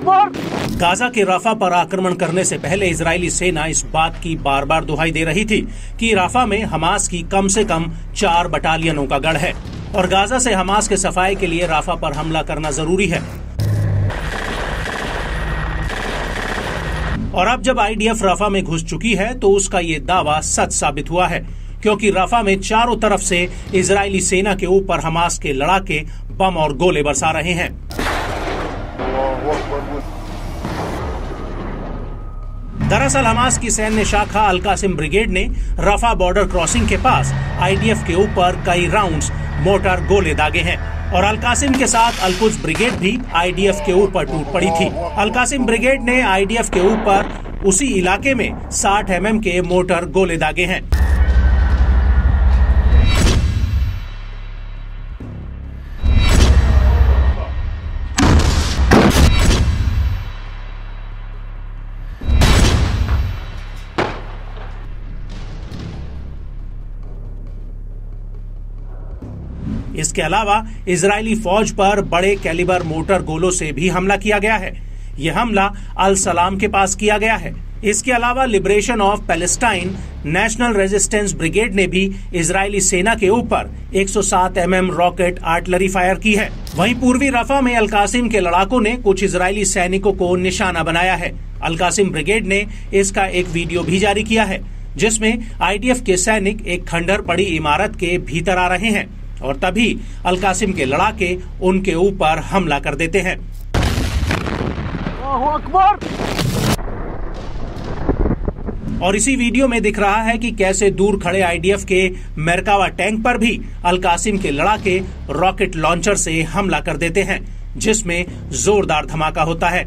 Gaza के Rafa पर आक्रमण करने से पहले इजरायली सेना इस बात की बार बार दुहाई दे रही थी कि राफा में हमास की कम से कम 4 बटालियनों का गढ़ है और गाजा से हमास के सफाई के लिए राफा पर हमला करना जरूरी है। और अब जब आईडीएफ राफा में घुस चुकी है तो उसका ये दावा सच साबित हुआ है, क्योंकि राफा में चारों तरफ से इजरायली सेना के ऊपर हमास के लड़ाके बम और गोले बरसा रहे हैं। दरअसल हमास की सैन्य शाखा अल कासिम ब्रिगेड ने रफा बॉर्डर क्रॉसिंग के पास आईडीएफ के ऊपर कई राउंड्स मोर्टार गोले दागे हैं और अल कासिम के साथ अल कुद्स ब्रिगेड भी आईडीएफ के ऊपर टूट पड़ी थी। अल कासिम ब्रिगेड ने आईडीएफ के ऊपर उसी इलाके में 60 mm के मोर्टार गोले दागे हैं। इसके अलावा इजरायली फौज पर बड़े कैलिबर मोटर गोलों से भी हमला किया गया है। यह हमला अल सलाम के पास किया गया है। इसके अलावा liberation of Palestine national resistance brigade ने भी इजरायली सेना के ऊपर 107 mm रॉकेट आर्टिलरी फायर की है। वहीं पूर्वी रफा में अल कासिम के लड़ाकों ने कुछ इजरायली सैनिकों को निशाना बनाया है। अल कासिम ब्रिगेड ने इसका एक वीडियो भी जारी किया है, जिसमें आईडीएफ के सैनिक एक खंडर पड़ी इमारत के भीतर आ रहे हैं और तभी अल कासिम के लड़ाके उनके ऊपर हमला कर देते हैं। और इसी वीडियो में दिख रहा है कि कैसे दूर खड़े आईडीएफ के मेरकावा टैंक पर भी अल कासिम के लड़ाके रॉकेट लॉन्चर से हमला कर देते हैं, जिसमें जोरदार धमाका होता है।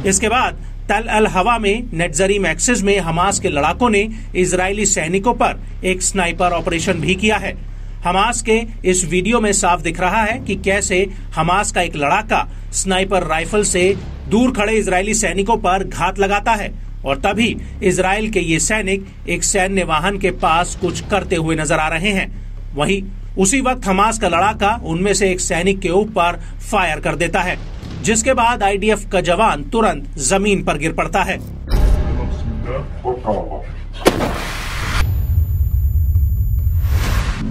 इसके बाद तल अल हवा में नेटजरीम एक्सिस में हमास के लड़ाकों ने इजरायली सैनिकों पर एक स्नाइपर ऑपरेशन भी किया है। हमास के इस वीडियो में साफ दिख रहा है कि कैसे हमास का एक लड़ाका स्नाइपर राइफल से दूर खड़े इजरायली सैनिकों पर घात लगाता है और तभी इजराइल के ये सैनिक एक सैन्य वाहन के पास कुछ करते हुए नजर आ रहे हैं। वहीं उसी वक्त हमास का लड़ाका उनमें से एक सैनिक के ऊपर फायर कर देता है, जिसके बाद आईडीएफ का जवान तुरंत जमीन पर गिर पड़ता है।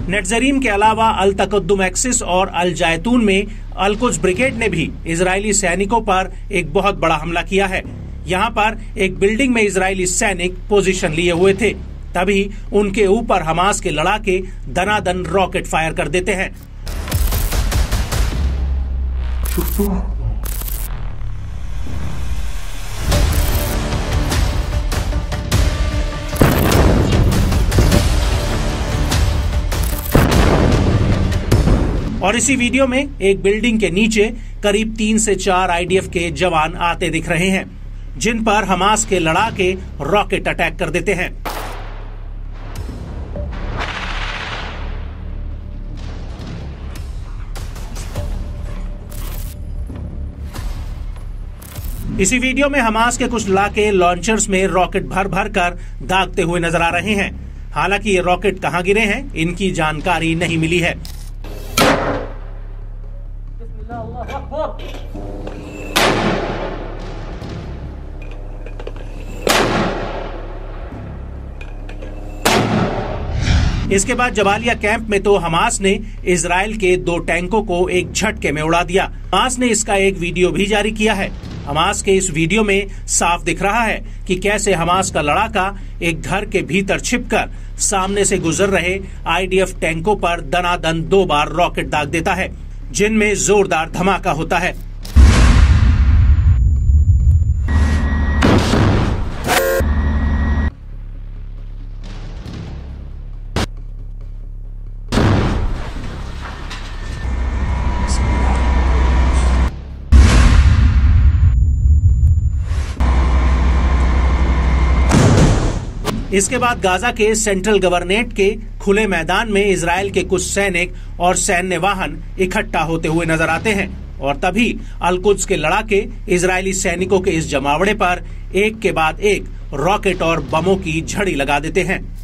नेटजरीम के अलावा अल तकद्दुम एक्सिस और अल जैतून में अल कुद्स ब्रिगेड ने भी इजरायली सैनिकों पर एक बहुत बड़ा हमला किया है। यहाँ पर एक बिल्डिंग में इजरायली सैनिक पोजीशन लिए हुए थे, तभी उनके ऊपर हमास के लड़ाके दनादन रॉकेट फायर कर देते हैं। और इसी वीडियो में एक बिल्डिंग के नीचे करीब 3 से 4 आईडीएफ के जवान आते दिख रहे हैं, जिन पर हमास के लड़ाके रॉकेट अटैक कर देते हैं। इसी वीडियो में हमास के कुछ लड़ाके लॉन्चर्स में रॉकेट भर भर कर दागते हुए नजर आ रहे हैं। हालांकि ये रॉकेट कहां गिरे हैं, इनकी जानकारी नहीं मिली है। इसके बाद जबालिया कैंप में तो हमास ने इजराइल के 2 टैंकों को एक झटके में उड़ा दिया। हमास ने इसका एक वीडियो भी जारी किया है। हमास के इस वीडियो में साफ दिख रहा है कि कैसे हमास का लड़ाका एक घर के भीतर छिपकर सामने से गुजर रहे आईडीएफ टैंकों पर दनादन 2 बार रॉकेट दाग देता है, जिनमें जोरदार धमाका होता है। इसके बाद गाजा के सेंट्रल गवर्नरेट के खुले मैदान में इजराइल के कुछ सैनिक और सैन्य वाहन इकट्ठा होते हुए नजर आते हैं और तभी अल-कुद्स के लड़ाके इजरायली सैनिकों के इस जमावड़े पर एक के बाद एक रॉकेट और बमों की झड़ी लगा देते हैं।